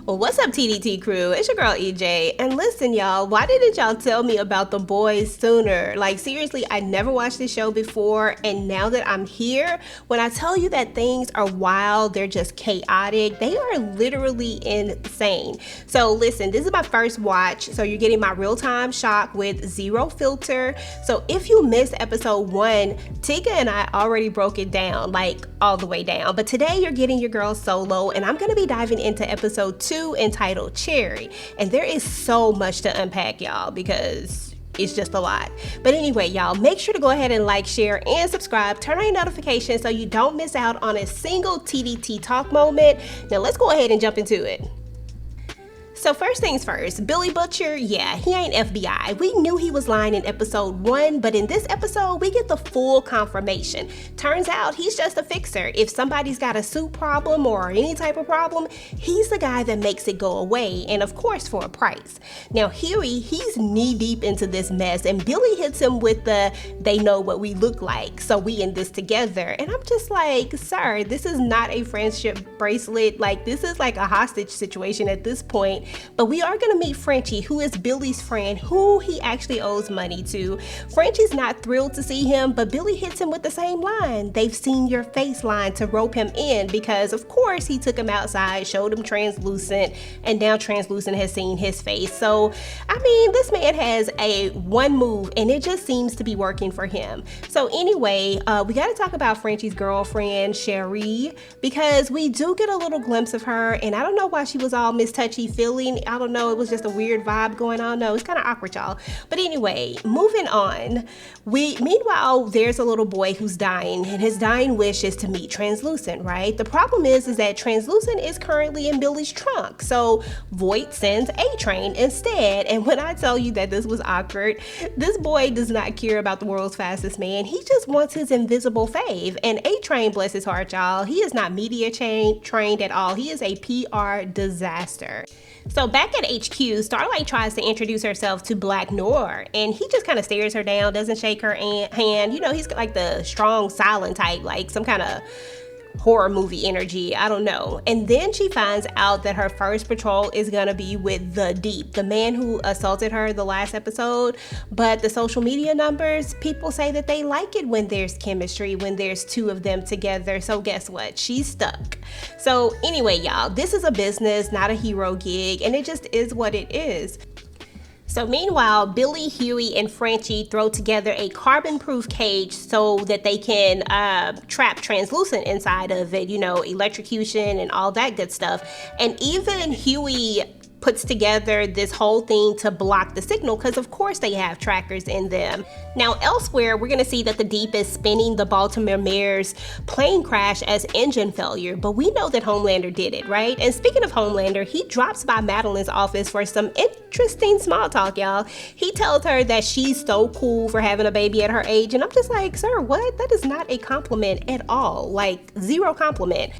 Well, what's up, TDT crew? It's your girl EJ. And listen, y'all, why didn't y'all tell me about The Boys sooner? Like, seriously, I never watched this show before. And now that I'm here, when I tell you that things are wild, they're just chaotic, they are literally insane. So, listen, this is my first watch. So, you're getting my real time shock with zero filter. So, if you missed episode 1, Tika and I already broke it down, like all the way down. But today, you're getting your girl solo, and I'm going to be diving into episode 2 entitled Cherry. And there is so much to unpack, y'all, because it's just a lot. But anyway, y'all, make sure to go ahead and like, share, and subscribe. Turn on your notifications so you don't miss out on a single TDT talk moment. Now let's go ahead and jump into it. So first things first, Billy Butcher, yeah, he ain't FBI. We knew he was lying in episode 1, but in this episode, we get the full confirmation. Turns out he's just a fixer. If somebody's got a suit problem or any type of problem, he's the guy that makes it go away, and of course for a price. Now Hughie, he's knee deep into this mess, and Billy hits him with the, they know what we look like, so we in this together. And I'm just like, sir, this is not a friendship bracelet. Like, this is like a hostage situation at this point. But we are going to meet Frenchie, who is Billy's friend, who he actually owes money to. Frenchie's not thrilled to see him, but Billy hits him with the same line. They've seen your face line to rope him in because, of course, he took him outside, showed him translucent, and now translucent has seen his face. So, I mean, this man has a one move, and it just seems to be working for him. So anyway, we got to talk about Frenchie's girlfriend, Cherie, because we do get a little glimpse of her, and I don't know why she was all Miss Touchy-Feely. I don't know, it was just a weird vibe going on. No, it's kind of awkward, y'all. But anyway, moving on. Meanwhile, there's a little boy who's dying, and his dying wish is to meet Translucent, right? The problem is that Translucent is currently in Billy's trunk. So Voight sends A-Train instead. And when I tell you that this was awkward, this boy does not care about the world's fastest man. He just wants his invisible fave. And A-Train, bless his heart, y'all, he is not media trained at all. He is a PR disaster. So back at HQ, Starlight tries to introduce herself to Black Noir, and he just kind of stares her down, doesn't shake her hand. You know, he's like the strong, silent type, like some kind of horror movie energy, I don't know. And then she finds out that her first patrol is gonna be with the Deep, the man who assaulted her the last episode. But the social media numbers, people say that they like it when there's chemistry, when there's two of them together. So guess what? She's stuck. So anyway, y'all, this is a business, not a hero gig, and it just is what it is. So meanwhile, Billy, Hughie, and Frenchie throw together a carbon-proof cage so that they can trap Translucent inside of it, you know, electrocution and all that good stuff. And even Hughie puts together this whole thing to block the signal because of course they have trackers in them. Now elsewhere, we're gonna see that the Deep is spinning the Baltimore mayor's plane crash as engine failure, but we know that Homelander did it, right? And speaking of Homelander, he drops by Madeline's office for some interesting small talk, y'all. He tells her that she's so cool for having a baby at her age, and I'm just like, sir, what? That is not a compliment at all, like zero compliment.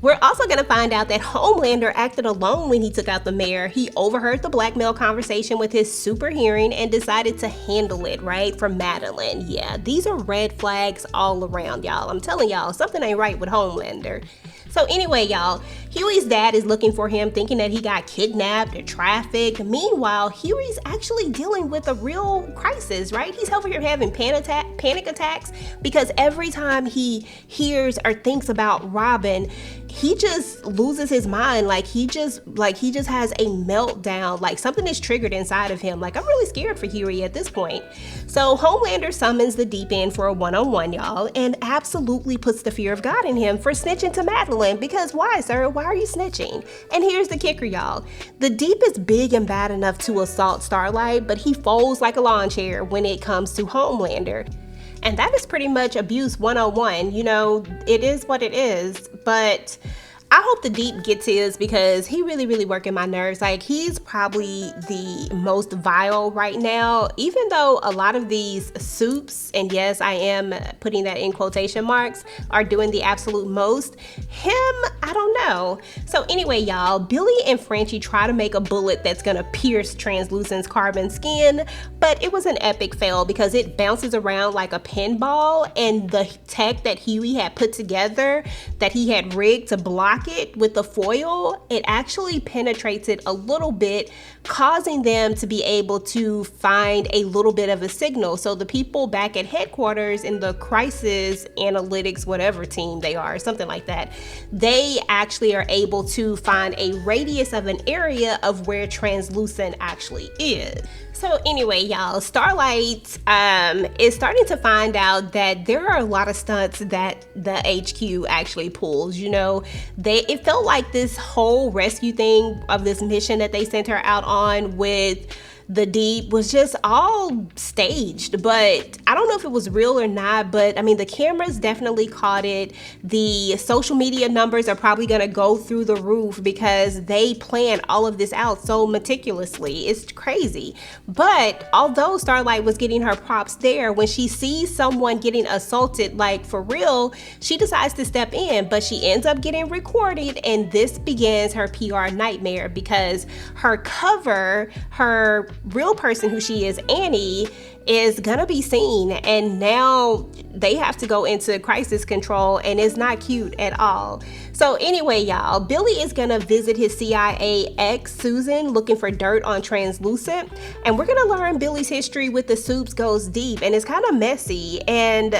We're also going to find out that Homelander acted alone when he took out the mayor. He overheard the blackmail conversation with his super hearing and decided to handle it, right, for Madeline. Yeah, these are red flags all around, y'all. I'm telling y'all, something ain't right with Homelander. So anyway, y'all, Hughie's dad is looking for him, thinking that he got kidnapped or trafficked. Meanwhile, Hughie's actually dealing with a real crisis, right? He's over here having panic attacks because every time he hears or thinks about Robin, he just loses his mind. Like he just has a meltdown. Like something is triggered inside of him. Like I'm really scared for Hughie at this point. So Homelander summons the Deep in for a one-on-one, y'all, and absolutely puts the fear of God in him for snitching to Madeline. Because why, sir? Why are you snitching? And here's the kicker, y'all. The Deep is big and bad enough to assault Starlight, but he folds like a lawn chair when it comes to Homelander. And that is pretty much abuse 101. You know, it is what it is, but I hope the Deep gets his because he really working my nerves. Like he's probably the most vile right now, even though a lot of these soups, and yes, I am putting that in quotation marks, are doing the absolute most. Him, I don't know. So anyway, y'all, Billy and Frenchie try to make a bullet that's gonna pierce Translucent's carbon skin, but it was an epic fail because it bounces around like a pinball, and the tech that Hughie had put together that he had rigged to block socket with the foil, it actually penetrates it a little bit, causing them to be able to find a little bit of a signal. So the people back at headquarters in the crisis analytics, whatever team they are, something like that, they actually are able to find a radius of an area of where translucent actually is. So anyway, y'all, Starlight is starting to find out that there are a lot of stunts that the HQ actually pulls. You know, it felt like this whole rescue thing of this mission that they sent her out on with the Deep was just all staged, but I don't know if it was real or not. But I mean, the cameras definitely caught it. The social media numbers are probably gonna go through the roof because they plan all of this out so meticulously. It's crazy. But although Starlight was getting her props there, when she sees someone getting assaulted, like for real, she decides to step in, but she ends up getting recorded, and this begins her PR nightmare because her cover, her real person who she is, Annie, is gonna be seen, and now they have to go into crisis control, and it's not cute at all. So anyway, y'all, Billy is gonna visit his CIA ex, Susan, looking for dirt on translucent, and we're gonna learn Billy's history with the Soups goes deep, and it's kind of messy. And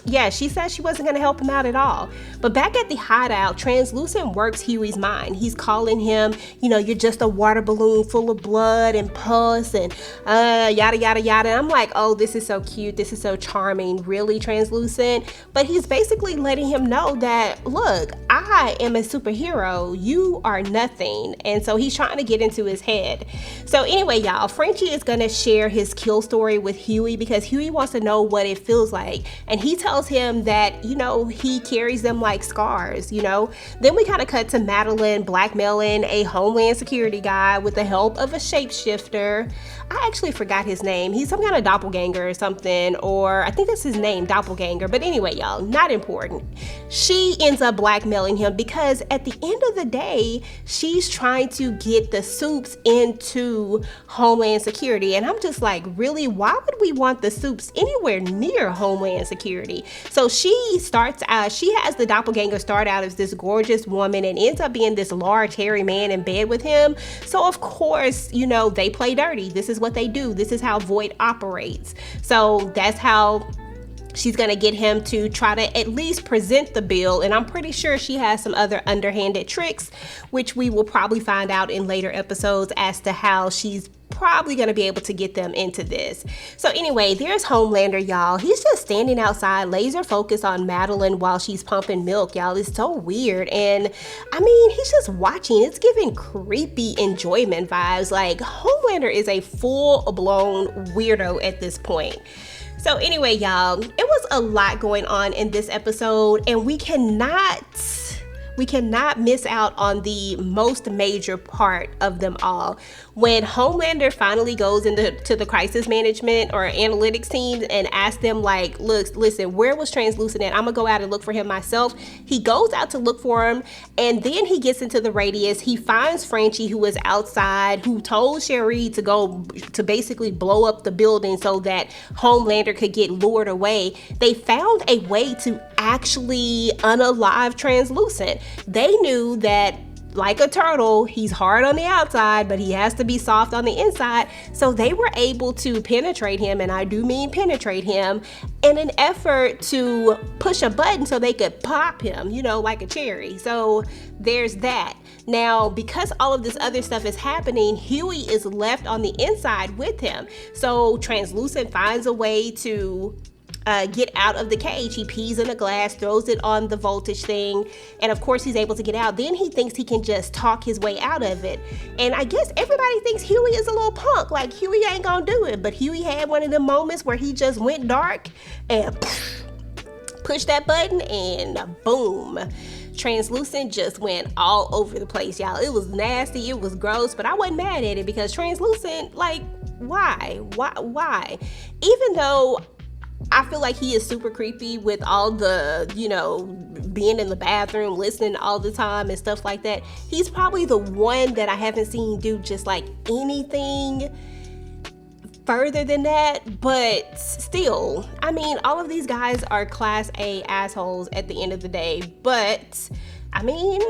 yeah, she said she wasn't gonna help him out at all. But back at the hideout, translucent works Hughie's mind. He's calling him, you know, you're just a water balloon full of blood and pus and yada yada yada. And I'm like, oh, this is so cute, this is so charming, really, translucent? But he's basically letting him know that, look, I am a superhero, you are nothing. And so he's trying to get into his head. So anyway, y'all, Frenchie is gonna share his kill story with Hughie because Hughie wants to know what it feels like. And he tells him that, you know, he carries them like scars, you know. Then we kind of cut to Madeline blackmailing a Homeland Security guy with the help of a shapeshifter. I actually forgot his name. He's some kind of doppelganger or something, or I think that's his name, doppelganger. But anyway, y'all, not important. She ends up blackmailing him because at the end of the day, she's trying to get the Soups into Homeland Security. And I'm just like, really, why would we want the Soups anywhere near Homeland Security? So she starts out, she has the doppelganger start out as this gorgeous woman and ends up being this large hairy man in bed with him. So of course, you know, they play dirty. This is what they do. This is how Voight operates. So that's how she's gonna get him to try to at least present the bill, and I'm pretty sure she has some other underhanded tricks, which we will probably find out in later episodes as to how she's probably gonna be able to get them into this. So anyway, there's Homelander, y'all. He's just standing outside, laser focused on Madeline while she's pumping milk, y'all. It's so weird. And I mean, he's just watching. It's giving creepy enjoyment vibes. Like, Homelander is a full-blown weirdo at this point. So anyway, y'all, it was a lot going on in this episode, and we cannot miss out on the most major part of them all. When Homelander finally goes into the crisis management or analytics team and asks them, like, look, listen, where was Translucent at? I'm gonna go out and look for him myself. He goes out to look for him, and then he gets into the radius. He finds Frenchie, who is outside, who told Sherry to go to basically blow up the building so that Homelander could get lured away. They found a way to actually unalive Translucent. They knew that, like a turtle, he's hard on the outside, but he has to be soft on the inside. So they were able to penetrate him, and I do mean penetrate him, in an effort to push a button so they could pop him, you know, like a cherry. So there's that. Now, because all of this other stuff is happening, Hughie is left on the inside with him. So Translucent finds a way to get out of the cage. He pees in a glass, throws it on the voltage thing, and of course he's able to get out. Then he thinks he can just talk his way out of it. And I guess everybody thinks Hughie is a little punk, like Hughie ain't gonna do it. But Hughie had one of them moments where he just went dark and pushed that button, and boom. Translucent just went all over the place, y'all. It was nasty, it was gross, but I wasn't mad at it because Translucent, like, why? Even though I feel like he is super creepy with all the, you know, being in the bathroom, listening all the time and stuff like that. He's probably the one that I haven't seen do just like anything further than that. But still, I mean, all of these guys are class A assholes at the end of the day. But I mean,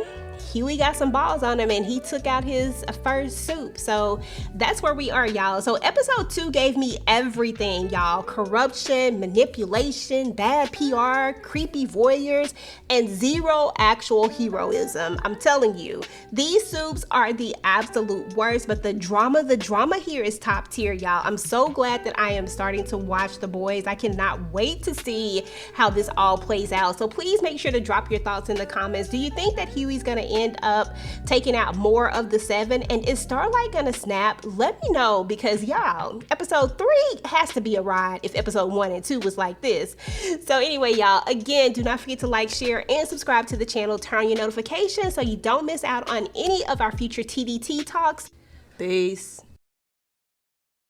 Hughie got some balls on him and he took out his first soup. So that's where we are, y'all. So episode 2 gave me everything, y'all. Corruption, manipulation, bad PR, creepy voyeurs, and zero actual heroism. I'm telling you, these soups are the absolute worst, but the drama here is top tier, y'all. I'm so glad that I am starting to watch The Boys. I cannot wait to see how this all plays out. So please make sure to drop your thoughts in the comments. Do you think that Hughie's gonna end up taking out more of the 7? And is Starlight gonna snap? Let me know, because y'all, episode 3 has to be a ride if episode 1 and 2 was like this. So anyway, y'all, again, do not forget to like, share, and subscribe to the channel. Turn on your notifications so you don't miss out on any of our future TDT talks. Peace.